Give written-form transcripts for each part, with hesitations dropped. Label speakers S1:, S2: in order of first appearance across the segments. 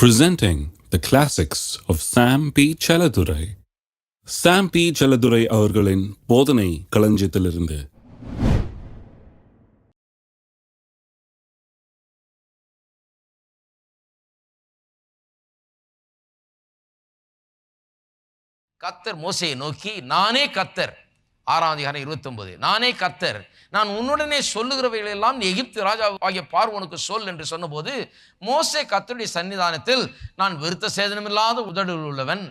S1: Presenting the classics of Sam P. Chaladurai. Sam P. Chaladurai அவர்களின் போதனை களஞ்சியத்திலிருந்து.
S2: கர்த்தர் மோசேயை நோக்கி, நானே கர்த்தர், 6:29, நானே கர்த்தர், நான் உன்னுடனே சொல்லுகிறவைகளெல்லாம் நீ எகிப்து ராஜா ஆகிய பார்வோனுக்கு சொல் என்று சொன்னபோது, மோசே கர்த்தருடைய சன்னிதானத்தில், நான் விருத்த சேதனமில்லாத உதடுகள் உள்ளவன்,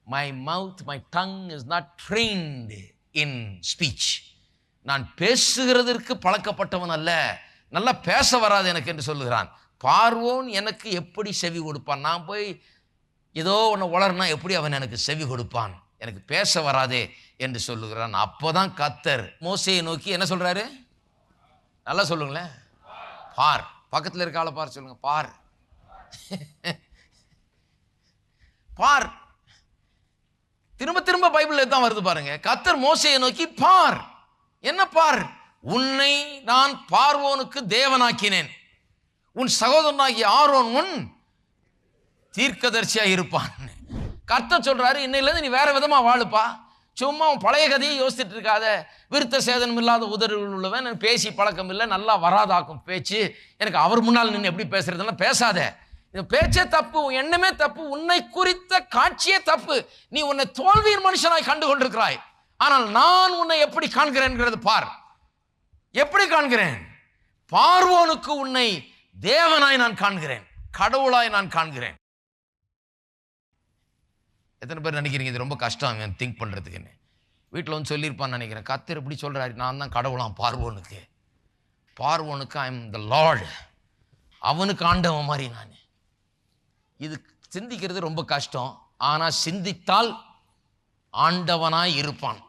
S2: my mouth, my tongue is not trained in speech, நான் பேசுகிறதற்கு பழக்கப்பட்டவன் அல்ல, நல்லா பேச வராது எனக்கு என்று சொல்லுகிறான். பார்வோன் எனக்கு எப்படி செவி கொடுப்பான்? நான் போய் ஏதோ ஒன்று வளர்னா எப்படி அவன் எனக்கு செவி கொடுப்பான்? எனக்கு பேச வராதே என்று சொல்லுகிறான். அப்போதான் கர்த்தர் மோசேயை நோக்கி என்ன சொல்றாரு? நல்லா சொல்லுங்களேன். பார், பக்கத்தில் இருக்க ஆளை பார், சொல்லுங்க, பார். பார். திரும்ப திரும்ப பைபிள்ல தான் வருது பாருங்க. கர்த்தர் மோசேயை நோக்கி, பார். என்ன பார்? உன்னை நான் பார்வோனுக்கு தேவனாக்கினேன், உன் சகோதரனாகிய ஆரோன் உன் தீர்க்கதரிசியா இருப்பான். கர்த்தர் சொல்றாரு, இன்னையிலேருந்து நீ வேற விதமா வாழுப்பா. சும்மா பழைய கதையை யோசிச்சுட்டு இருக்காத. விருத்த சேதனம் இல்லாத உதடுகள் உள்ளவன், பேசி பழக்கம் இல்லை, நல்லா வராதாக்கும் பேச்சு, எனக்கு அவர் முன்னால் நின்று எப்படி பேசுறதுன்னா பேசாத. பேச்சே தப்பு, எண்ணமே தப்பு, உன்னை குறித்த காட்சியே தப்பு. நீ உன்னை தோல்வியின் மனுஷனாய் கண்டு கொண்டிருக்கிறாய். ஆனால் நான் உன்னை எப்படி காண்கிறேன் பார். எப்படி காண்கிறேன்? பார்வோனுக்கு உன்னை தேவனாய் நான் காண்கிறேன், கடவுளாய் நான் காண்கிறேன். எத்தனை பேர் நினைக்கிறீங்க இது ரொம்ப கஷ்டம் திங்க் பண்ணுறதுக்குன்னு? வீட்டில் வந்து சொல்லியிருப்பான்னு நினைக்கிறேன். கர்த்தர் எப்படி சொல்கிறாரு, நான் தான் கடவுளாம் பார்வோனுக்கு. பார்வோனுக்கு ஐ எம் த லார்ட், அவனுக்கு ஆண்டவன் மாதிரி நான். இது சிந்திக்கிறது ரொம்ப கஷ்டம். ஆனால் சிந்தித்தால் ஆண்டவனாய் இருப்பான்.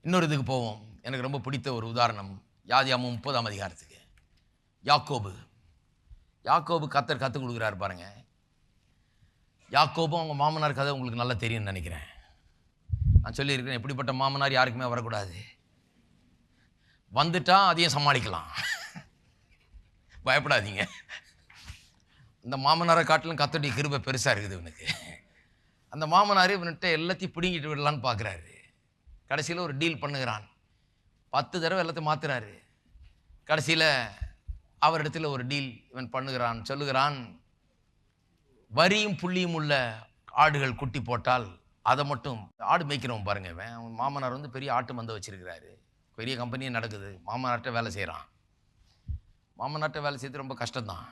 S2: இன்னொரு இதுக்கு போவோம். எனக்கு ரொம்ப பிடித்த ஒரு உதாரணம், யாதியாகமம் 30ஆம் அதிகாரத்துக்கு. யாக்கோபு கர்த்தர் கற்றுக் கொடுக்குறாரு பாருங்க. யாக்கோபும் அவங்க மாமனார் கதை உங்களுக்கு நல்லா தெரியும்னு நினைக்கிறேன். நான் சொல்லியிருக்கிறேன், எப்படிப்பட்ட மாமனார் யாருக்குமே வரக்கூடாது. வந்துட்டா அதையும் சமாளிக்கலாம், பயப்படாதீங்க. இந்த மாமனாரை காட்டிலும் கர்த்தருடைய கிருபை பெருசாக இருக்குது இவனுக்கு. அந்த மாமனார் இவன்கிட்ட எல்லாத்தையும் பிடுங்கிட்டு விடலான்னு பார்க்குறாரு. கடைசியில் ஒரு டீல் பண்ணுகிறான். 10 தடவை எல்லாத்தையும் மாற்றுறாரு. கடைசியில் அவரிடத்துல ஒரு டீல் இவன் பண்ணுகிறான். சொல்லுகிறான், வரியும் புள்ளியும் உள்ள ஆடுகள் குட்டி போட்டால் அதை மட்டும், ஆடு மேய்க்கிறவன் பாருங்க, அவன் மாமனார் வந்து பெரிய ஆட்டு மந்தை வச்சிருக்கிறாரு, பெரிய கம்பெனியே நடக்குது, மாமனார்ட்ட வேலை செய்கிறான். மாமனார்ட்ட வேலை செய்யறது ரொம்ப கஷ்டம்தான்.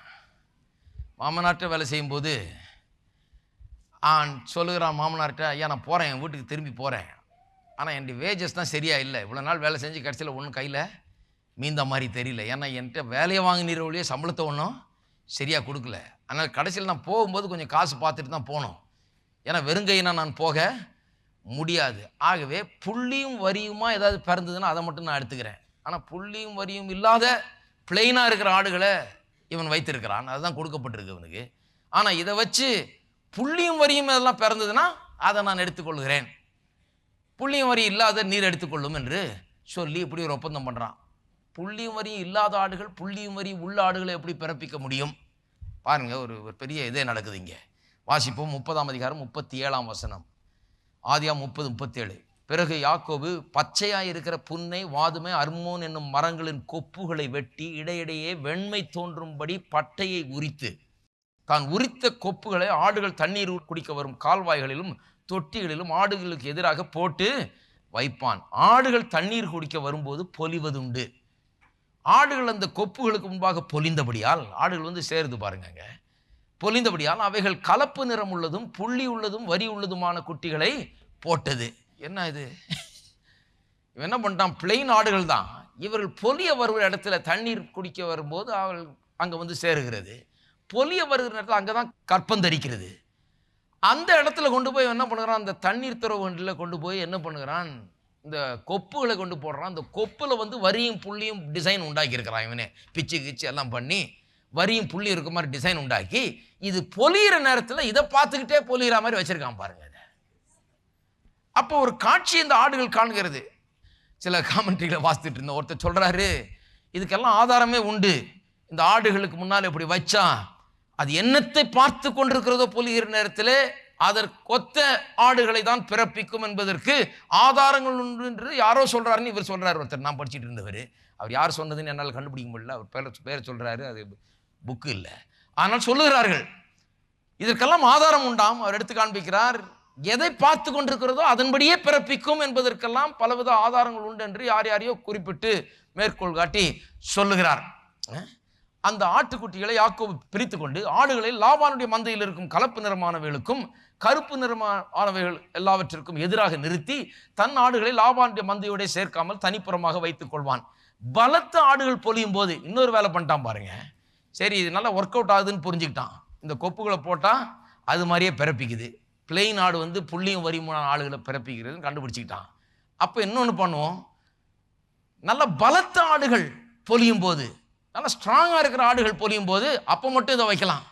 S2: மாமனார்ட்ட வேலை செய்யும்போது சொல்லுகிறான் மாமனார்ட்ட, ஐயா நான் போகிறேன், என் வீட்டுக்கு திரும்பி போகிறேன், ஆனால் என்னுடைய வேஜஸ் தான் சரியா இல்லை, இவ்வளோ நாள் வேலை செஞ்சு கடைசியில் ஒன்றும் கையில் மீந்த மாதிரி தெரியல, ஏன்னா என்கிட்ட வேலையை வாங்கினீர ஒழிய சம்பளத்தை ஒன்றும் சரியாக கொடுக்கல, ஆனால் கடைசியில் நான் போகும்போது கொஞ்சம் காசு பார்த்துட்டு தான் போனோம், ஏன்னா வெறுங்கையினா நான் போக முடியாது. ஆகவே புள்ளியும் வரியுமா ஏதாவது பிறந்ததுன்னா அதை மட்டும் நான் எடுத்துக்கிறேன். ஆனால் புள்ளியும் வரியும் இல்லாத பிளெயினாக இருக்கிற ஆடுகளை இவன் வைத்திருக்கிறான், அதுதான் கொடுக்கப்பட்டிருக்கு இவனுக்கு. ஆனால் இதை வச்சு புள்ளியும் வரியும் இதெல்லாம் பிறந்ததுன்னா அதை நான் எடுத்துக்கொள்கிறேன், புள்ளியும் வரி இல்லாத நீர் எடுத்துக்கொள்ளும் என்று சொல்லி இப்படி ஒரு ஒப்பந்தம் பண்ணுறான். புள்ளியும் வரியும் இல்லாத ஆடுகள் புள்ளியும் வரி உள்ள ஆடுகளை எப்படி பிறப்பிக்க முடியும்? பாருங்க, ஒரு பெரிய இதே நடக்குது இங்கே. வாசிப்போம் 30ஆம் அதிகாரம் 37ஆம் வசனம். ஆதியாகமம் 30:37. பிறகு யாக்கோபு பச்சையாய் இருக்கிற புன்னை, வாதுமை, அர்மோன் என்னும் மரங்களின் கொப்புகளை வெட்டி இடையிடையே வெண்மை தோன்றும்படி பட்டையை உரித்து, தான் உரித்த கொப்புகளை ஆடுகள் தண்ணீர் குடிக்க வரும் கால்வாய்களிலும் தொட்டிகளிலும் ஆடுகளுக்கு எதிராக போட்டு வைப்பான். ஆடுகள் தண்ணீர் குடிக்க வரும்போது பொலிவதுண்டு. ஆடுகள் அந்த கொப்புகளுக்கு முன்பாக பொலிந்தபடியால், ஆடுகள் வந்து சேருது பாருங்க, பொலிந்தபடியால் அவைகள் கலப்பு நிறம் உள்ளதும் புள்ளி உள்ளதும் வரி உள்ளதுமான குட்டிகளை போட்டது. என்ன இது? இவன் என்ன பண்ணிட்டான்? பிளெயின் ஆடுகள் தான், இவர்கள் பொலிய வருகிற இடத்துல தண்ணீர் குடிக்க வரும்போது அவர்கள் அங்கே வந்து சேருகிறது. பொலிய வருகிற இடத்துல அங்கே தான் கற்பந்தரிக்கிறது. அந்த இடத்துல கொண்டு போய் என்ன பண்ணுகிறான்? அந்த தண்ணீர் துறவுகளில் கொண்டு போய் என்ன பண்ணுகிறான்? இந்த கொப்புகளை கொண்டு போடுறான். அந்த கொப்பில் வந்து வரியும் புள்ளியும் டிசைன் உண்டாக்கி இருக்கிறான் இவனே, பிச்சு கிச்சு எல்லாம் பண்ணி வரியும் புள்ளி இருக்க மாதிரி டிசைன் உண்டாக்கி, இது பொலியிற நேரத்தில் இதை பார்த்துக்கிட்டே பொலியிற மாதிரி வச்சிருக்கான் பாருங்க. அப்போ ஒரு காட்சி இந்த ஆடுகள் காண்கிறது. சில காமெண்ட்ரிகளை வாசித்துட்டு இருந்த ஒருத்தர் சொல்றாரு, இதுக்கெல்லாம் ஆதாரமே உண்டு, இந்த ஆடுகளுக்கு முன்னால் இப்படி வச்சான். அது என்னத்தை பார்த்து கொண்டிருக்கிறதோ பொலிகிற நேரத்தில் அதற்கொத்த ஆடுகளை தான் பிறப்பிக்கும் என்பதற்கு ஆதாரங்கள் உண்டு என்று யாரோ சொல்றாருன்னு இவர் சொல்றாரு. ஒருத்தர் நான் படிச்சுட்டு இருந்தவர், அவர் யார் சொன்னதுன்னு என்னால் கண்டுபிடிக்க முடியல. அவர் பேரை சொல்றாரு, அது புக்கு இல்லை, ஆனால் சொல்லுகிறார்கள். இதற்கெல்லாம் ஆதாரம் உண்டாம். அவர் எடுத்து காண்பிக்கிறார். எதை பார்த்து கொண்டிருக்கிறதோ அதன்படியே பிறப்பிக்கும் என்பதற்கெல்லாம் பலவித ஆதாரங்கள் உண்டு என்று யாரையோ குறிப்பிட்டு மேற்கோள் காட்டி சொல்லுகிறார். அந்த ஆட்டுக்குட்டிகளை யாக்கோபு பிரித்து கொண்டு ஆடுகளை லாபானுடைய மந்தையில் இருக்கும் கலப்பு நிறமானவைகளுக்கும் கருப்பு நிறமானவைகள் எல்லாவற்றிற்கும் எதிராக நிறுத்தி தன் ஆடுகளை லாபானுடைய மந்தையோட சேர்க்காமல் தனிப்புறமாக வைத்துக் கொள்வான். பலத்த ஆடுகள் பொலியும் போது இன்னொரு வேலை பண்ணிட்டான் பாருங்க. சரி, இது நல்லா ஒர்க் அவுட் ஆகுதுன்னு புரிஞ்சுக்கிட்டான். இந்த கொப்புகளை போட்டால் அது மாதிரியே பிறப்பிக்குது. பிளெயின் ஆடு வந்து புள்ளியும் வரியுமான ஆடுகளை பிறப்பிக்கிறதுன்னு கண்டுபிடிச்சிக்கிட்டான். அப்போ இன்னொன்று பண்ணுவோம், நல்ல பலத்த ஆடுகள் பொலியும் போது, நல்லா ஸ்ட்ராங்காக இருக்கிற ஆடுகள் பொலியும் போது அப்போ மட்டும் இதை வைக்கலாம்.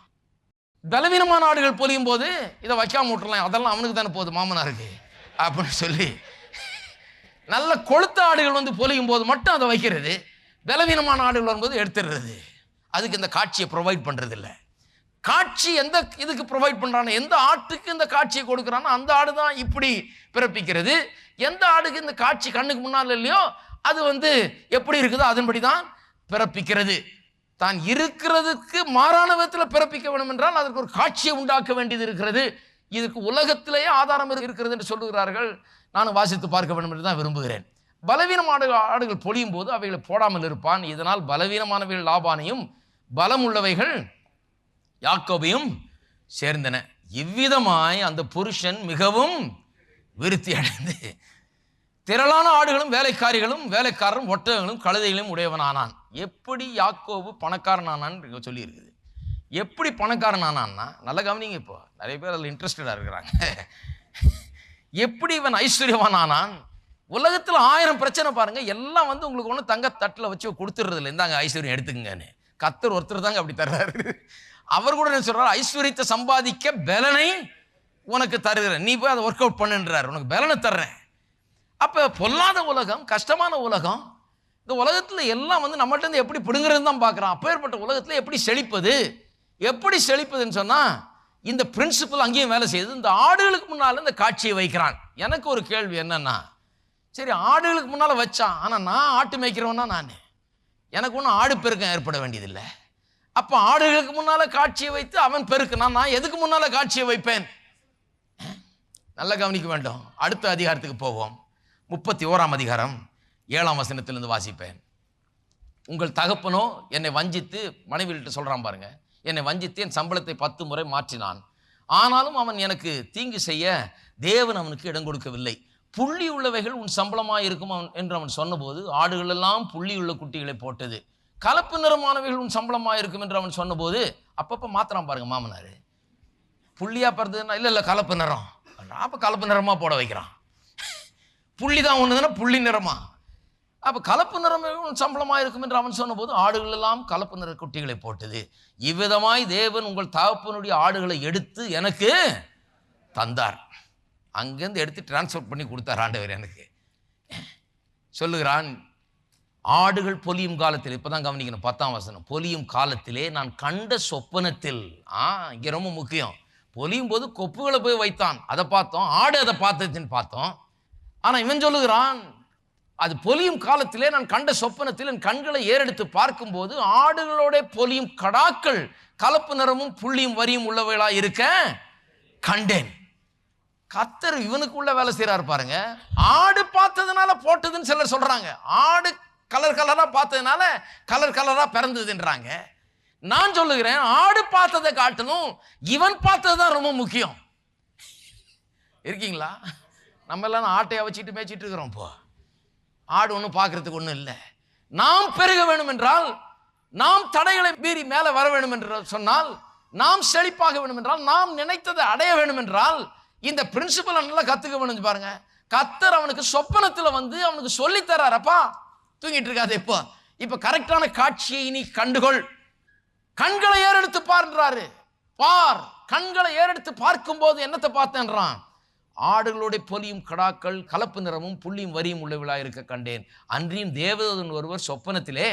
S2: பலவீனமான ஆடுகள் பொலியும் போது இதை வைக்காம விட்டுறலாம், அதெல்லாம் அவனுக்கு தானே போகுது மாமனாருக்கு அப்படின்னு சொல்லி நல்ல கொழுத்த ஆடுகள் வந்து பொலியும் போது மட்டும் அதை வைக்கிறது, பலவீனமான ஆடுகள் வரும்போது எடுத்துடுறது. அதுக்கு இந்த காட்சியை ப்ரொவைட் பண்ணுறது இல்லை. காட்சி எந்த இதுக்கு ப்ரொவைட் பண்ணுறானோ, எந்த ஆட்டுக்கு இந்த காட்சியை கொடுக்குறானோ அந்த ஆடு தான் இப்படி பிறப்பிக்கிறது. எந்த ஆடுக்கு இந்த காட்சி கண்ணுக்கு முன்னால் இல்லையோ அது வந்து எப்படி இருக்குதோ அதன்படி தான் பிறப்பிக்கிறது. தான் இருக்கிறதுக்கு மாறான விதத்தில் பிறப்பிக்க வேண்டும் என்றால் அதற்கு ஒரு காட்சியை உண்டாக்க வேண்டியது இருக்கிறது. இதுக்கு உலகத்திலேயே ஆதாரம் இருக்கிறது என்று சொல்லுகிறார்கள். நானும் வாசித்து பார்க்க வேண்டும் என்று தான் விரும்புகிறேன். பலவீனமான ஆடுகள் பொழியும் போது அவைகளை போடாமல் இருப்பான். இதனால் பலவீனமானவைகள் லாபானையும் பலம் உள்ளவைகள் யாக்கோபையும் சேர்ந்தன. இவ்விதமாய் அந்த புருஷன் மிகவும் விருத்தி அடைந்து திரளான ஆடுகளும் வேலைக்காரரும் ஒட்டகங்களும் கழுதைகளையும் உடையவனானான். எப்படி யாக்கோபு பணக்காரனானான்னு சொல்லி இருக்குது. எப்படி பணக்காரனானான்னா நல்லா கவனிங்க. இப்போ நிறைய பேர் அதில் இன்ட்ரெஸ்டடாக இருக்கிறாங்க. எப்படி இவன் ஐஸ்வர்யவான் ஆனான்? உலகத்தில் 1000 பிரச்சனை பாருங்க, எல்லாம் வந்து உங்களுக்கு ஒன்றும் தங்க தட்டில் வச்சு கொடுத்துடுறது இல்லை, இந்தாங்க ஐஸ்வர்யம் எடுத்துக்கங்கன்னு. கர்த்தர் ஒருத்தர் தாங்க அப்படி தர்றாரு. அவர் கூட என்ன சொல்றாரு, ஐஸ்வர்யத்தை சம்பாதிக்க பலனை உனக்கு தருகிறேன், நீ போய் அதை ஒர்க் அவுட் பண்ணுன்றார், உனக்கு பலனை தர்றேன். அப்போ பொல்லாத உலகம், கஷ்டமான உலகம், இந்த உலகத்தில் எல்லாம் வந்து நம்மகிட்ட இருந்து எப்படி பிடுங்கிறது தான் பார்க்குறான். அப்பேற்பட்ட உலகத்தில் எப்படி செழிப்பதுன்னு சொன்னால் இந்த பிரின்சிபல் அங்கேயும் வேலை செய்யுது. இந்த ஆடுகளுக்கு முன்னால் இந்த காட்சியை வைக்கிறான். எனக்கு ஒரு கேள்வி என்னன்னா, சரி ஆடுகளுக்கு முன்னால் வச்சான், ஆனால் நான் ஆட்டு மேய்க்கிறவனா, நான் எனக்கு ஒன்றும் ஆடு பெருக்கம் ஏற்பட வேண்டியதில்லை. அப்போ ஆடுகளுக்கு முன்னால் காட்சியை வைத்து அவன் பெருக்குனா நான் எதுக்கு முன்னால் காட்சியை வைப்பேன்? நல்லா கவனிக்க வேண்டும். அடுத்த அதிகாரத்துக்கு போவோம். 31ஆம் அதிகாரம் 7ஆம் வசனத்திலிருந்து வாசிப்பேன். உங்கள் தகப்பனோ என்னை வஞ்சித்து, மனைவியிட்ட சொல்கிறான் பாருங்க, என்னை வஞ்சித்து என் சம்பளத்தை 10 முறை மாற்றினான். ஆனாலும் அவன் எனக்கு தீங்கு செய்ய தேவன் அவனுக்கு இடம் கொடுக்கவில்லை. புள்ளி உள்ளவைகள் உன் சம்பளமாக இருக்கும் என்று அவன் சொன்னபோது ஆடுகள் எல்லாம் புள்ளி உள்ள குட்டிகளை போட்டது. கலப்பு நிறமானவைகள் உன் சம்பளமாக இருக்கும் என்று அவன் சொன்னபோது, அப்பப்போ மாத்திரான் பாருங்க மாமனார். புள்ளியாக பிறந்ததுன்னா இல்லை கலப்பு நிறம், அப்போ கலப்பு நிறமாக போட வைக்கிறான். புள்ளி தான் ஒன்றுதுன்னா புள்ளி நிறமா, அப்போ கலப்பு நிறம் சம்பளமாக இருக்கும் என்று அவன் சொன்னபோது ஆடுகள் எல்லாம் கலப்பு நிற குட்டிகளை போட்டது. இவ்விதமாய் தேவன் உங்கள் தகப்பனுடைய ஆடுகளை எடுத்து எனக்கு தந்தார். அங்கேருந்து எடுத்து டிரான்ஸ்ஃபர் பண்ணி கொடுத்தார் ஆண்டவர் எனக்கு. சொல்லுகிறான், ஆடுகள் பொலியும் காலத்தில், இப்போ தான் கவனிக்கணும் 10ஆம் வசனம், பொலியும் காலத்திலே நான் கண்ட சொப்பனத்தில், இங்கே ரொம்ப முக்கியம், பொலியும் போது கொப்புகளை போய் வைத்தான், அதை பார்த்தோம், ஆடு அதை பார்த்ததுன்னு பார்த்தோம். ஆனால் இவன் சொல்லுகிறான், அது பொலியும் காலத்திலே நான் கண்ட சொப்பனத்தில் என் கண்களை ஏறெடுத்து பார்க்கும்போது ஆடுகளோட பொலியும் கடாக்கள் கலப்பு நிறமும் புள்ளியும் வரியும் உள்ளவைகளா இருக்க கண்டேன். கர்த்தர் இவனுக்குள்ள வேலை செய்யறாரு பாருங்க. ஆடு பார்த்ததுனால போட்டதுன்னு சிலர் சொல்றாங்க, ஆடு கலர் கலரா பார்த்ததுனால கலர் கலரா பிறந்ததுன்றாங்க. நான் சொல்லுகிறேன், ஆடு பார்த்ததை காட்டணும், இவன் பார்த்ததுதான் ரொம்ப முக்கியம். இருக்கீங்களா? நம்ம எல்லாம் ஆட்டையை வச்சுட்டு மேய்ச்சிட்டு இருக்கிறோம். இப்போ ஆடு ஒன்றும் பார்க்கறதுக்கு ஒன்றும் இல்லை. நாம் பெருக வேண்டும் என்றால், நாம் தடைகளை மீறி மேலே வர வேண்டும் என்று சொன்னால், நாம் செழிப்பாக வேண்டும் என்றால், நாம் நினைத்ததை அடைய வேண்டும் என்றால் இந்த பிரின்சிபலை நல்லா கற்றுக்க வேணும் பாருங்க. கர்த்தர் அவனுக்கு சொப்பனத்தில் வந்து அவனுக்கு சொல்லித்தராரப்பா, தூங்கிட்டு இருக்காது, இப்போ கரெக்டான காட்சியை நீ கண்டுகொள், கண்களை ஏறெடுத்து பார்ன்றாரு. பார், கண்களை ஏறெடுத்து பார்க்கும் போது என்னத்தை பார்த்தேன்றான், ஆடுகளுடைய பொலியும் கடாக்கள் கலப்பு நிறமும் புள்ளியும் வரியும் உள்ளவிழா இருக்க கண்டேன். அன்றியும் தேவதூதன் ஒருவர் சொப்பனத்திலே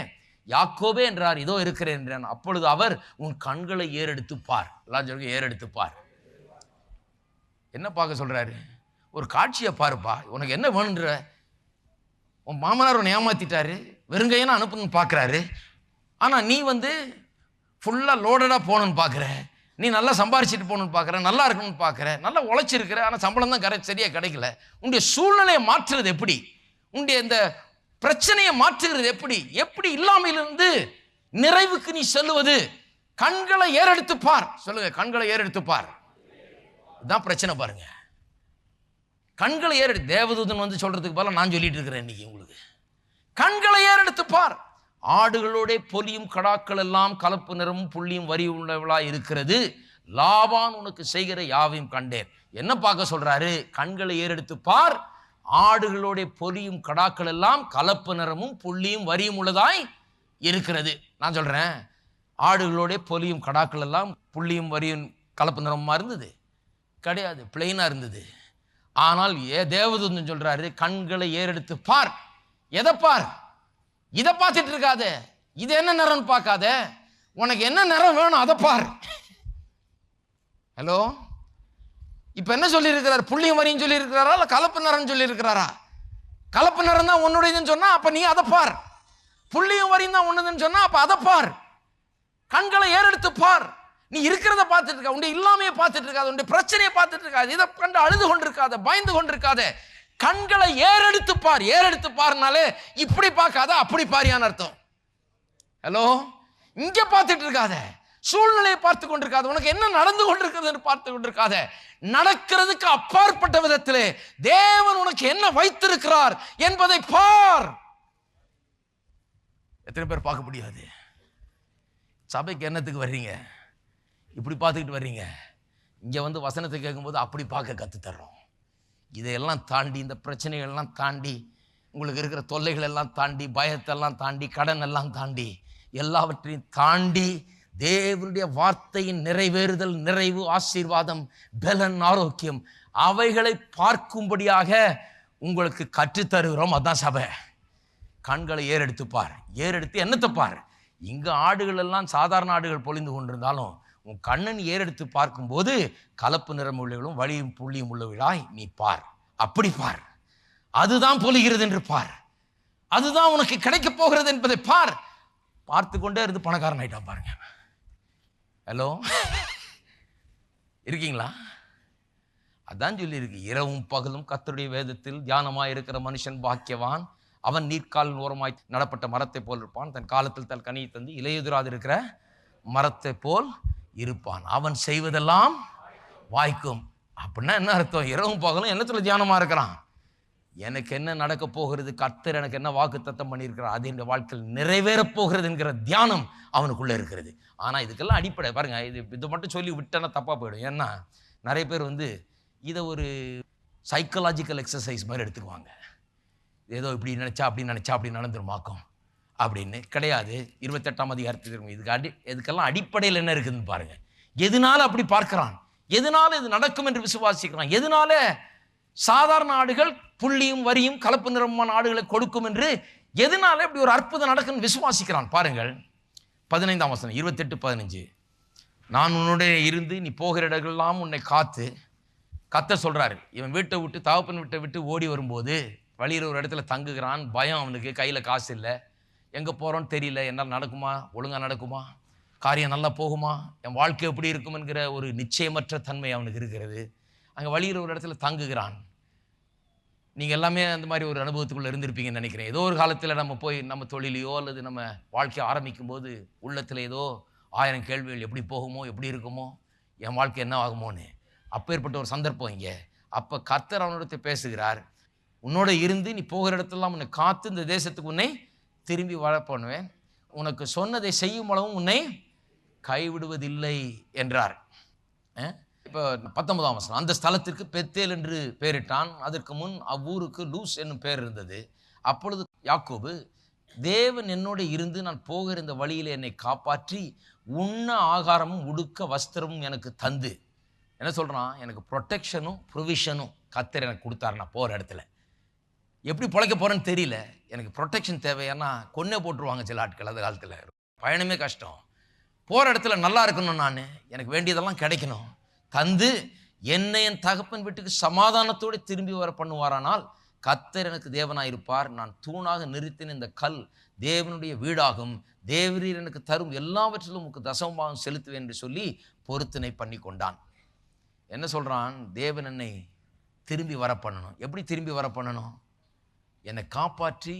S2: யாக்கோபே என்றார், இதோ இருக்கிறேன் என்றான். அப்பொழுது அவர், உன் கண்களை ஏறெடுத்து பார். எல்லாம் சொல்லுங்க, ஏறெடுத்து பார். என்ன பார்க்க சொல்றாரு? ஒரு காட்சியை பாருப்பா. உனக்கு என்ன வேணுன்ற? உன் மாமனார் உன்னை ஏமாத்திட்டாரு, வெறுங்கையனா அனுப்பணும்னு பார்க்குறாரு. ஆனால் நீ ஃபுல்லாக லோடடாக போகணுன்னு பார்க்குற. நீ நல்லா சம்பாரிச்சிட்டு போகணுன்னு பார்க்குற, நல்லா இருக்கணும்னு பார்க்குற, நல்லா உழைச்சிருக்கிற, ஆனால் சம்பளம் தான் சரியாக கிடைக்கல. உன்னுடைய சூழ்நிலையை மாற்றுறது எப்படி? உன்னுடைய இந்த பிரச்சனையை மாற்றுகிறது எப்படி? எப்படி இல்லாமையிலிருந்து நிறைவுக்கு நீ செல்லுவது? கண்களை ஏறெடுத்து பார். சொல்லுங்க, கண்களை ஏறெடுத்து பார். இதுதான் பிரச்சனை பாருங்க. கண்களை ஏறெடுத்து, தேவதூதன் சொல்றதுக்கு பதிலாக நான் சொல்லிட்டு இருக்கிறேன் இன்னைக்கு உங்களுக்கு. கண்களை ஏறெடுத்து பார். ஆடுகளோட பொலியும் கடாக்கள் எல்லாம் கலப்பு நிறமும் புள்ளியும் வரி உள்ளவளா இருக்கிறது. லாபான் உனக்கு செய்கிற யாவையும் கண்டேன். என்ன பார்க்க சொல்றாரு? கண்களை ஏறெடுத்து பார். ஆடுகளோட பொலியும் கடாக்கள் எல்லாம் கலப்பு நிறமும் புள்ளியும் வரியும் உள்ளதாய் இருக்கிறது. நான் சொல்றேன், ஆடுகளோட பொலியும் கடாக்கள் எல்லாம் புள்ளியும் வரியும் கலப்பு நிறமா இருந்தது கிடையாது, பிளெயினா இருந்தது. ஆனால் தேவதூதன் சொல்றாரு, கண்களை ஏறெடுத்து பார். எதை பார்? இதை பார்த்துட்டு இருக்காத. இது என்ன நிறம்னு பார்க்காத. உனக்கு என்ன நிறம் வேணும் அதை பார். ஹலோ, இப்ப என்ன சொல்லி இருக்கிறார்? புள்ளியும் வரியும் சொல்லி இருக்கிறாரா, இல்ல கலப்பு நிறம் சொல்லி இருக்கிறாரா? கலப்பு நிறம் தான் உன்னுடையதுன்னு சொன்னா அப்ப நீ அதை பார். புள்ளியும் வரியும் தான் உன்னதுன்னு சொன்னா அப்ப அதை பார். கண்களை ஏறெடுத்து பார். நீ இருக்கிறத பார்த்துட்டு இருக்க, உன்னுடைய இல்லாமையை பார்த்துட்டு இருக்காத, உன்னுடைய பிரச்சனையை பார்த்துட்டு இருக்காது, இதை கண்டு அழுது கொண்டிருக்காத, பயந்து கொண்டிருக்காத. கண்களை ஏறெடுத்து பார். ஏறெடுத்து பாருனாலே இப்படி பார்க்காத, அப்படி பாரியான்னு அர்த்தம். ஹலோ, இங்க பார்த்துட்டு இருக்காத, சூழ்நிலையை பார்த்து கொண்டிருக்காத, உனக்கு என்ன நடந்து கொண்டிருக்கிறது பார்த்து கொண்டிருக்காத. நடக்கிறதுக்கு அப்பாற்பட்ட விதத்திலே தேவன் உனக்கு என்ன வைத்திருக்கிறார் என்பதை பார். எத்தனை பேர் பார்க்க முடியாது? சபைக்கு என்னத்துக்கு வர்றீங்க? இப்படி பார்த்துக்கிட்டு வர்றீங்க. இங்க வசனத்தை கேட்கும்போது அப்படி பார்க்க கற்றுத்தர்றோம். இதையெல்லாம் தாண்டி, இந்த பிரச்சனைகள்லாம் தாண்டி, உங்களுக்கு இருக்கிற தொல்லைகள் எல்லாம் தாண்டி, பயத்தெல்லாம் தாண்டி, கடன் எல்லாம் தாண்டி, எல்லாவற்றையும் தாண்டி தேவனுடைய வார்த்தையின் நிறைவேறுதல், நிறைவு, ஆசீர்வாதம், பலன், ஆரோக்கியம், அவைகளை பார்க்கும்படியாக உங்களுக்கு கற்றுத்தருகிறோம். அதான் சபை. கண்களை ஏறெடுத்து பார். ஏறெடுத்து என்னத்தை பார்? இங்க ஆடுகள் எல்லாம் சாதாரண ஆடுகள் பொழிந்து கொண்டிருந்தாலும் உன் கண்ணன் ஏறெடுத்து பார்க்கும்போது கலப்பு நிறம் உள்ளவர்களும் வலியும் புள்ளியும் உள்ளவர்களாய் நீ பார். அப்படி பார். அதுதான் பொலிகிறது என்று பார். அதுதான் உனக்கு கிடைக்க போகிறது என்பதை பார். பார்த்து கொண்டே இருந்து பணக்காரன் ஆயிட்டான் பாருங்க. ஹலோ, இருக்கீங்களா? அதான் சொல்லி இருக்கு, இரவும் பகலும் கர்த்தருடைய வேதத்தில் தியானமாய் இருக்கிற மனுஷன் பாக்கியவான். அவன் நீர்க்கால் ஓரமாய் நடப்பட்ட மரத்தை போல் இருப்பான். தன் காலத்தில் தன் கனியை தந்து இலையுதிராது இருக்கிற மரத்தை போல் இருப்பான். அவன் செய்வதெல்லாம் வாய்க்கும். அப்படின்னா என்ன அர்த்தம்? இரவும் பகலும் என்னத்துல தியானமா இருக்கிறான்? எனக்கு என்ன நடக்க போகிறது, கர்த்தர் எனக்கு என்ன வாக்கு தத்தம் பண்ணியிருக்கிறார், அது என் வாழ்க்கையில் நிறைவேறப் போகிறது என்கிற தியானம் அவனுக்குள்ள இருக்கிறது. ஆனா இதுக்கெல்லாம் அடிப்படை பாருங்க. இது மட்டும் சொல்லி விட்டேன்னா தப்பா போயிடும். ஏன்னா நிறைய பேர் இதை ஒரு சைக்கலாஜிக்கல் எக்ஸசைஸ் மாதிரி எடுத்துக்குவாங்க. ஏதோ இப்படி நினைச்சா அப்படி நினைச்சா அப்படி நடந்துருமாக்கும் அப்படின்னு. கிடையாது. 28ஆம் அதிகாரத்தில் இதுக்கெல்லாம் அடிப்படையில் என்ன இருக்குதுன்னு பாருங்க. எதனால அப்படி பார்க்கிறான், எதனால இது நடக்கும் என்று விசுவாசிக்கிறான், எதனால சாதாரண ஆடுகள் புள்ளியும் வரியும் கலப்பு நிறமான ஆடுகளை கொடுக்கும் என்று, எதனால இப்படி ஒரு அற்புதம் நடக்குன்னு விசுவாசிக்கிறான். பாருங்கள் 15ஆம் வசனம், 28:15. நான் உன்னுடைய இருந்து நீ போகிற இடங்கள்லாம் உன்னை காத்து. கர்த்தர் சொல்றாரு, இவன் வீட்டை விட்டு தகப்பன் வீட்டை விட்டு ஓடி வரும்போது வழியில் ஒரு இடத்துல தங்குகிறான். பயம் அவனுக்கு, கையில் காசு இல்லை, எங்கே போகிறோன்னு தெரியல, என்னால் நடக்குமா, ஒழுங்காக நடக்குமா, காரியம் நல்லா போகுமா, என் வாழ்க்கை எப்படி இருக்கும் என்கிற ஒரு நிச்சயமற்ற தன்மை அவனுக்கு இருக்கிறது. அங்கே வழியில் ஒரு இடத்துல தங்குகிறான். நீங்கள் எல்லாமே அந்த மாதிரி ஒரு அனுபவத்துக்குள்ளே இருந்திருப்பீங்கன்னு நினைக்கிறேன். ஏதோ ஒரு காலத்தில் நம்ம போய் நம்ம தொழிலையோ அல்லது நம்ம வாழ்க்கையை ஆரம்பிக்கும் போது உள்ளத்தில் ஏதோ 1000 கேள்விகள், எப்படி போகுமோ, எப்படி இருக்குமோ, என் வாழ்க்கை என்ன ஆகுமோன்னு. அப்பேற்பட்ட ஒரு சந்தர்ப்பம் இங்கே. அப்போ கர்த்தர் அவனோட பேசுகிறார், உன்னோட இருந்து நீ போகிற இடத்துலாம் உன்னை காத்து இந்த தேசத்துக்கு உன்னை திரும்பி வாழ பண்ணுவேன், உனக்கு சொன்னதை செய்யும் அளவும் உன்னை கைவிடுவதில்லை என்றார். இப்போ 19ஆம் வசனம், அந்த ஸ்தலத்திற்கு பெத்தேல் என்று பெயரிட்டான். அதற்கு முன் அவ்வூருக்கு லூஸ் என்னும் பெயர் இருந்தது. அப்பொழுது யாக்கோபு, தேவன் என்னோட இருந்து நான் போகிற இந்த வழியில் என்னை காப்பாற்றி உண்ண ஆகாரமும் உடுக்க வஸ்திரமும் எனக்கு தந்து, என்ன சொல்கிறான், எனக்கு ப்ரொடெக்ஷனும் ப்ரொவிஷனும் கர்த்தர் எனக்கு கொடுத்தாரு நான் போகிற இடத்துல. எப்படி பிழைக்க போகிறேன்னு தெரியல, எனக்கு ப்ரொடெக்ஷன் தேவை. ஏன்னா கொன்னே போட்டுருவாங்க சில ஆட்கள். அந்த காலத்தில் பயணமே கஷ்டம். போகிற இடத்துல நல்லா இருக்கணும், நான் எனக்கு வேண்டியதெல்லாம் கிடைக்கணும். தந்து என்னை என் தகப்பன் வீட்டுக்கு சமாதானத்தோடு திரும்பி வர பண்ணுவாரானால் கர்த்தர் எனக்கு தேவனாக இருப்பார். நான் தூணாக நிறுத்தின இந்த கல் தேவனுடைய வீடாகும். தேவரீர் எனக்கு தரும் எல்லாவற்றிலும் உங்களுக்கு தசமபாகம் செலுத்துவேன் என்று சொல்லி பொருத்தனை பண்ணி கொண்டான். என்ன சொல்கிறான்? தேவன் என்னை திரும்பி வர பண்ணணும். எப்படி திரும்பி வர பண்ணணும்? என்னை காப்பாற்றி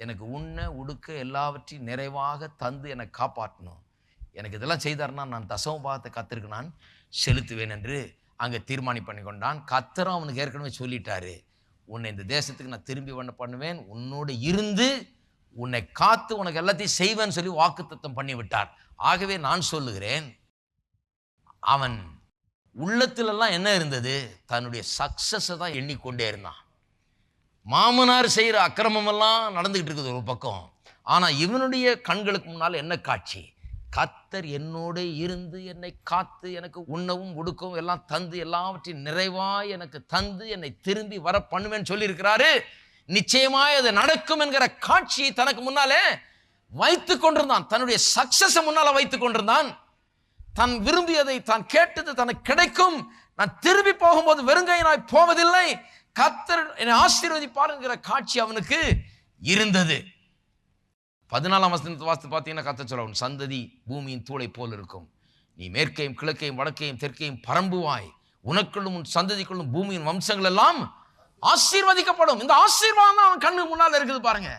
S2: எனக்கு உண்ண உடுக்க எல்லாவற்றையும் நிறைவாக தந்து என்னை காப்பாற்றணும். எனக்கு இதெல்லாம் செய்தார்னா நான் தசமபாகத்தை கர்த்தருக்கு நான் செலுத்துவேன் என்று அங்கே தீர்மானம் பண்ணி கொண்டான். கர்த்தரும் அவனுக்கு ஏற்கனவே சொல்லிட்டாரு, உன்னை இந்த தேசத்துக்கு நான் திரும்பி பண்ணுவேன், உன்னோடு இருந்து உன்னை காத்து உனக்கு எல்லாத்தையும் செய்வேன்னு சொல்லி வாக்குத்தத்தம் பண்ணி விட்டார். ஆகவே நான் சொல்லுகிறேன், அவன் உள்ளத்திலெல்லாம் என்ன இருந்தது? தன்னுடைய சக்சஸை தான் எண்ணிக்கொண்டே இருந்தான். மாமனார் செய்கிற அக்கிரமமெல்லாம் நடந்துக்கிட்டு இருக்குது ஒரு பக்கம். ஆனால் இவனுடைய கண்களுக்கு முன்னால் என்ன காட்சி? கர்த்தர் என்னோடு இருந்து என்னை காத்து எனக்கு உண்ணவும் உடுக்கவும் எல்லாம் தந்து எல்லாவற்றையும் நிறைவாய் எனக்கு தந்து என்னை திரும்பி வர பண்ணுவேன்னு சொல்லியிருக்கிறாரு. நிச்சயமாய் அது நடக்கும் என்கிற காட்சியை தனக்கு முன்னாலே வைத்து கொண்டிருந்தான். தன்னுடைய சக்சஸை முன்னால வைத்து கொண்டிருந்தான். தான் விரும்பியதை, தான் கேட்டது தனக்கு கிடைக்கும், நான் திரும்பி போகும்போது வெறுங்கையினாய் போவதில்லை, கர்த்தர் என்னை ஆசீர்வதிப்பார் என்கிற காட்சி அவனுக்கு இருந்தது. 14ஆம் வசனத்தை வாசித்து பார்த்தீங்கன்னா கர்த்தர் சொல்ல, உன் சந்ததி பூமியின் தூளை போல் இருக்கும். நீ மேற்கையும் கிழக்கையும் வடக்கையும் தெற்கையும் பரம்புவாய். உனக்குள்ளும் உன் சந்ததிக்குள்ளும் பூமியின் வம்சங்கள் எல்லாம் ஆசீர்வதிக்கப்படும். இந்த ஆசீர்வாதம் தான் அவன் கண்ணு முன்னால் இருக்குது பாருங்க.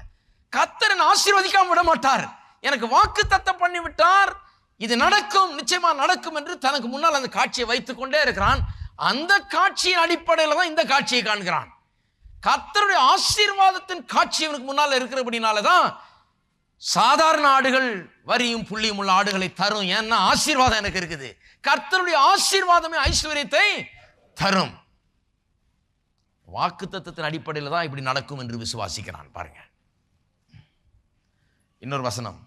S2: கர்த்தர் ஆசீர்வதிக்காம விட மாட்டார். எனக்கு வாக்கு தத்தம் பண்ணி விட்டார், இது நடக்கும், நிச்சயமா நடக்கும் என்று தனக்கு முன்னால் அந்த காட்சியை வைத்துக் கொண்டே இருக்கிறான். அந்த காட்சியின் அடிப்படையில் தான் இந்த காட்சியை காண்கிறான். கர்த்தருடைய ஆசீர்வாதத்தின் காட்சி அவனுக்கு முன்னால் இருக்கிறபடினாலதான் சாதாரண ஆடுகள் வரியும் புள்ளியும் உள்ள ஆடுகளை தரும். ஏன்னா ஆசீர்வாதம் எனக்கு இருக்குது. கர்த்தருடைய ஆசீர்வாதமே ஐஸ்வர்யத்தை தரும். வாக்குத்தத்தத்தின் அடிப்படையில் தான் இப்படி நடக்கும் என்று விசுவாசிக்கிறான். பாருங்க இன்னொரு வசனம்,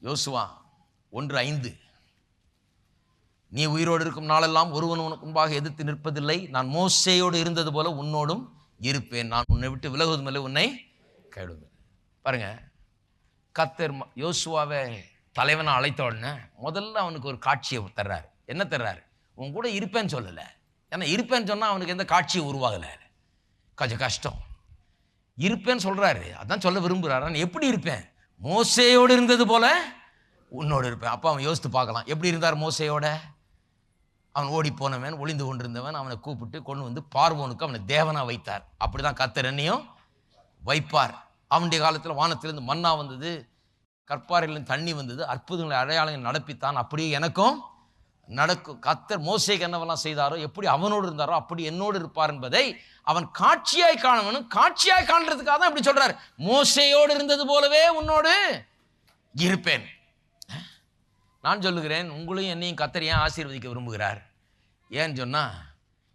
S2: யோசுவா 1:5. நீ உயிரோடு இருக்கும் நாளெல்லாம் ஒருவன் உனக்கு முன்பாக எதிர்த்து நிற்பதில்லை. நான் மோசேயோடு இருந்தது போல உன்னோடும் இருப்பேன். நான் உன்னை விட்டு விலகுவது மேலே உன்னை கைவிடுவேன். பாருங்க, கர்த்தர் யோசுவாவை தலைவனை அழைத்த உடனே முதல்ல அவனுக்கு ஒரு காட்சியை தர்றாரு. என்ன தர்றாரு? உன் கூட இருப்பேன்னு சொல்லலை. ஏன்னா இருப்பேன்னு சொன்னால் அவனுக்கு எந்த காட்சியை உருவாகலை, கொஞ்சம் கஷ்டம். இருப்பேன்னு சொல்கிறாரு, அதான் சொல்ல விரும்புகிறாரு. நான் எப்படி இருப்பேன்? மோசேயோடு இருந்தது போல உன்னோடு இருப்பேன். அப்போ அவன் யோசித்து பார்க்கலாம், எப்படி இருந்தார் மோசேயோட? அவன் ஓடி போனவன், ஒளிந்து கொண்டிருந்தவன். அவனை கூப்பிட்டு கொண்டு வந்து பார்வோனுக்கு அவனை தேவனாக வைத்தார். அப்படி தான் கர்த்தர் என்னையும் வைப்பார். அவனுடைய காலத்தில் வானத்திலிருந்து மன்னா வந்தது, கற்பாறையிலிருந்து தண்ணி வந்தது, அற்புதங்களை அடையாளங்கள் நடப்பித்தான். அப்படியே எனக்கும் நடக்கும். கர்த்தர் மோசேக்கு என்னவெல்லாம் செய்தாரோ, எப்படி அவனோடு இருந்தாரோ அப்படி என்னோடு இருப்பார் என்பதை அவன் காட்சியாய் காணவனும். காட்சியாய் காண்றதுக்காக தான் இப்படி சொல்றாரு, மோசேயோடு இருந்தது போலவே உன்னோடு இருப்பேன். நான் சொல்லுகிறேன், உங்களையும் என்னையும் கர்த்தர் ஏன் ஆசீர்வதிக்க விரும்புகிறார்? ஏன்னு சொன்னா,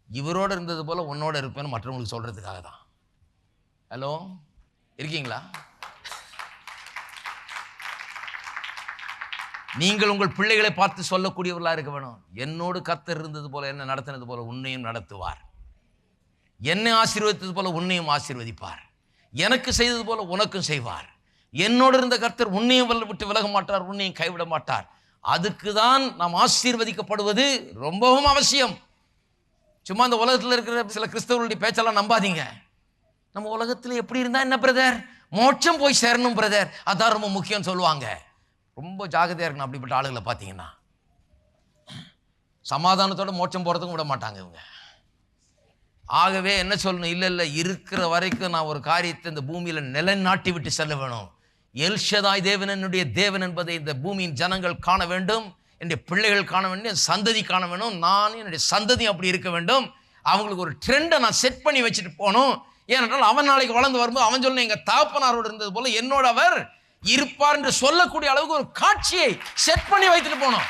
S2: இவரோடு இருந்தது போல உன்னோட இருப்பேன்னு மற்றவங்களுக்கு சொல்றதுக்காக தான். ஹலோ, இருக்கீங்களா? நீங்கள் உங்கள் பிள்ளைகளை பார்த்து சொல்லக்கூடியவர்களாக இருக்க வேணும். என்னோடு கர்த்தர் இருந்தது போல, என்ன நடத்தினது போல உன்னையும் நடத்துவார். என்னை ஆசீர்வதித்தது போல உன்னையும் ஆசீர்வதிப்பார். எனக்கு செய்தது போல உனக்கும் செய்வார். என்னோடு இருந்த கர்த்தர் உன்னையும் விட்டு விலக மாட்டார், உன்னையும் கைவிட மாட்டார். அதுக்கு தான் நாம் ஆசீர்வதிக்கப்படுவது ரொம்பவும் அவசியம். சும்மா அந்த உலகத்தில் இருக்கிற சில கிறிஸ்தவர்களுடைய பேச்செல்லாம் நம்பாதீங்க. நம்ம உலகத்தில் எப்படி இருந்தால் என்ன பிரதர், மோட்சம் போய் சேரணும் பிரதர், அதான் ரொம்ப முக்கியம் சொல்லுவாங்க. ரொம்ப ஜாகிரதையாக இருக்கணும் அப்படிப்பட்ட ஆளுகளை பார்த்தீங்கன்னா. சமாதானத்தோட மோட்சம் போகிறதுக்கும் விட மாட்டாங்க இவங்க. ஆகவே என்ன சொல்லணும்? இல்லை இருக்கிற வரைக்கும் நான் ஒரு காரியத்தை இந்த பூமியில் நிலைநாட்டி விட்டு செல்ல வேணும். எல்ஷதாய் தேவன் என்னுடைய தேவன் என்பதை இந்த பூமியின் ஜனங்கள் காண வேண்டும், என்னுடைய பிள்ளைகள் காண வேண்டும், என் சந்ததி காண வேண்டும், நான் என்னுடைய சந்ததி அப்படி இருக்க வேண்டும். அவங்களுக்கு ஒரு ட்ரெண்டை நான் செட் பண்ணி வச்சுட்டு போகணும். ஏனென்றால் அவன் நாளைக்கு வளர்ந்து வரும்போது அவன் சொல்லணும், எங்கள் தகப்பனாரோடு இருந்தது போல என்னோட அவர் இருப்பார் என்று சொல்லக்கூடிய அளவுக்கு ஒரு காட்சியை செட் பண்ணி வைத்துட்டு போனோம்.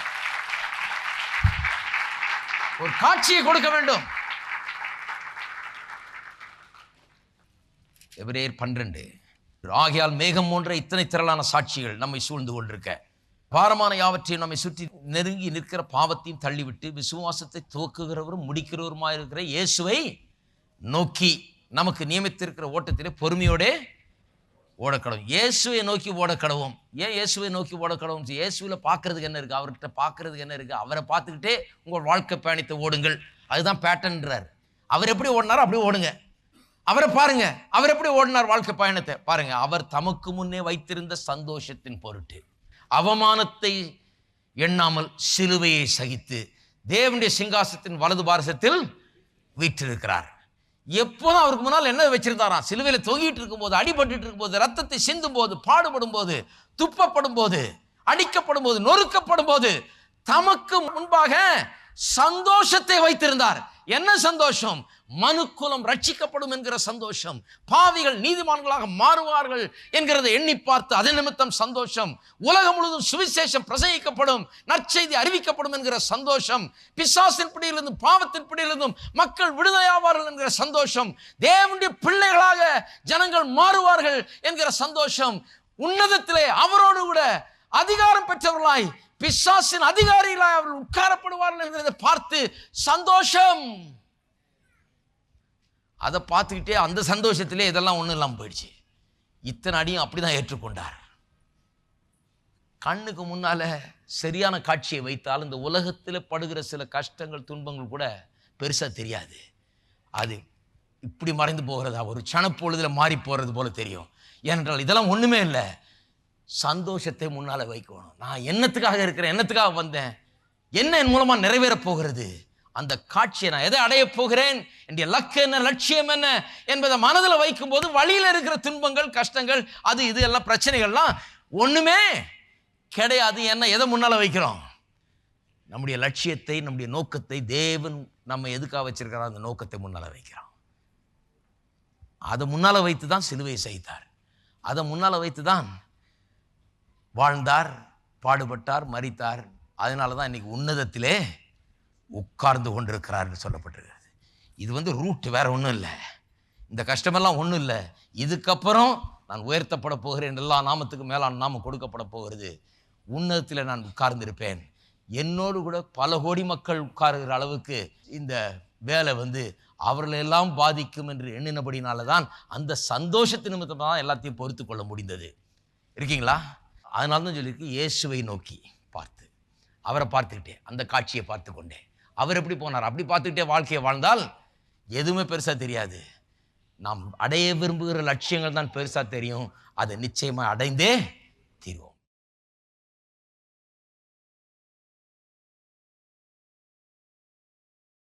S2: ஒரு காட்சியை கொடுக்க வேண்டும். எபிரேயர் 12. ஆகையால் மேகம் போன்ற இத்தனை திரளான சாட்சிகள் நம்மை சூழ்ந்து கொண்டிருக்க, பாரமான யாவற்றையும் நம்மை சுற்றி நெருங்கி நிற்கிற பாவத்தையும் தள்ளிவிட்டு விசுவாசத்தை துவக்குகிறவரும் முடிக்கிறவருமாயிருக்கிற இயேசுவை நோக்கி நமக்கு நியமித்திருக்கிற ஓட்டத்திலே பொறுமையோடே ஓடக்கடவும். இயேசுவை நோக்கி ஓடக்கடவும். ஏன் இயேசுவை நோக்கி ஓடக்கடவும்? இயேசுவில் பார்க்கறதுக்கு என்ன இருக்குது? அவர்கிட்ட பார்க்கறதுக்கு என்ன இருக்குது? அவரை பார்த்துக்கிட்டே உங்கள் வாழ்க்கை பயணத்தை ஓடுங்கள். அதுதான் பேட்டர்ன்றார். அவர் எப்படி ஓடினாரோ அப்படி ஓடுங்க. அவரை பாருங்க, அவர் எப்படி ஓடினார் வாழ்க்கை பயணத்தை பாருங்க. அவர் தமக்கு முன்னே வைத்திருந்த சந்தோஷத்தின் பொருட்டு அவமானத்தை எண்ணாமல் சிலுவையை சகித்து தேவனுடைய சிங்காசனத்தின் வலது பாரசத்தில் வீற்றிருக்கிறார். எப்போதும் அவருக்கு முன்னால் என்ன வச்சிருந்தாராம்? சிலுவையில் தொங்கிட்டு இருக்கும் போது, அடிபட்டு இருக்கும் போது, ரத்தத்தை சிந்தும் போது, பாடுபடும் போது, துப்பப்படும் போது, அடிக்கப்படும் போது, நொறுக்கப்படும் போது தமக்கு முன்பாக சந்தோஷத்தை வைத்திருந்தார். என்ன சந்தோஷம்? மனுக்குலம் ரட்சிக்கப்படும் என்கிற சந்தோஷம், பாவிகள் நீதிமான்களாக மாறுவார்கள் என்கிறதை எண்ணி பார்த்து அதன் நிமித்தம் சந்தோஷம், உலகம் முழுவதும் சுவிசேஷம் பிரசங்கிக்கப்படும், நற்செய்தி அறிவிக்கப்படும் என்கிற சந்தோஷம், பிசாசின் பிடியிலிருந்தும் பாவத்தின் பிடியிலிருந்தும் மக்கள் விடுதலையாவார்கள் என்கிற சந்தோஷம், தேவனுடைய பிள்ளைகளாக ஜனங்கள் மாறுவார்கள் என்கிற சந்தோஷம், உன்னதத்திலே அவரோடு கூட அதிகாரம் பெற்றவர்களாய் பிசாசின் அதிகாரிகளாய் அவர்கள் உட்காரப்படுவார்கள் என்கிறதை பார்த்து சந்தோஷம். அதை பார்த்துக்கிட்டே அந்த சந்தோஷத்திலே இதெல்லாம் ஒன்றும் இல்லாமல் போயிடுச்சு. இத்தனை அடியும் அப்படிதான் ஏற்றுக்கொண்டார். கண்ணுக்கு முன்னால சரியான காட்சியை வைத்தால் இந்த உலகத்தில் படுகிற சில கஷ்டங்கள் துன்பங்கள் கூட பெருசாக தெரியாது. அது இப்படி மறைந்து போகிறதா ஒரு சனப்பொழுதில் மாறி போகிறது போல தெரியும். ஏனென்றால் இதெல்லாம் ஒன்றுமே இல்லை. சந்தோஷத்தை முன்னால் வைக்கணும். நான் என்னத்துக்காக இருக்கிறேன், என்னத்துக்காக வந்தேன், என்ன என் மூலமாக நிறைவேற போகிறது, அந்த காட்சியை நான் எதை அடைய போகிறேன், என்னுடைய லக்கு என்ன, லட்சியம் என்ன என்பதை மனதில் வைக்கும் போது வழியில் இருக்கிற துன்பங்கள் கஷ்டங்கள் அது இது எல்லாம் பிரச்சனைகள்லாம் ஒன்றுமே கிடையாது. என்ன எதை முன்னால் வைக்கிறோம்? நம்முடைய லட்சியத்தை, நம்முடைய நோக்கத்தை, தேவன் நம்ம எதுக்காக வச்சிருக்கிறார் அந்த நோக்கத்தை முன்னால் வைக்கிறோம். அதை முன்னால் வைத்து தான் சிலுவையை சகித்தார். அதை முன்னால் வைத்து தான் வாழ்ந்தார், பாடுபட்டார், மரித்தார். அதனால தான் இன்னைக்கு உன்னதத்திலே உட்கார்ந்து கொண்டிருக்கிறார் என்று சொல்லப்பட்டிருக்கிறது. இது ரூட் வேற ஒன்றும் இல்லை. இந்த கஷ்டமெல்லாம் ஒன்றும் இல்லை. இதுக்கப்புறம் நான் உயர்த்தப்பட போகிறேன், எல்லா நாமத்துக்கு மேலான நாமம் கொடுக்கப்பட போகிறது, உன்னதத்தில் நான் உட்கார்ந்திருப்பேன், என்னோடு கூட பல கோடி மக்கள் உட்காருகிற அளவுக்கு இந்த வேலை அவர்களெல்லாம் பாதிக்கும் என்று எண்ணினபடினால தான் அந்த சந்தோஷத்தின் நிமித்தம் தான் எல்லாத்தையும் பொறுத்து கொள்ள முடிந்தது. இருக்கீங்களா? அதனால தான் சொல்லியிருக்கு, இயேசுவை நோக்கி பார்த்து, அவரை பார்த்துக்கிட்டே அந்த காட்சியை பார்த்து கொண்டே அவர் எப்படி போனார் அப்படி பார்த்துக்கிட்டே வாழ்க்கையை வாழ்ந்தால் எதுவுமே பெருசாக தெரியாது. நாம் அடைய விரும்புகிற லட்சியங்கள் தான் பெருசாக தெரியும். அதை நிச்சயமாக அடைந்தே தீர்வோம்.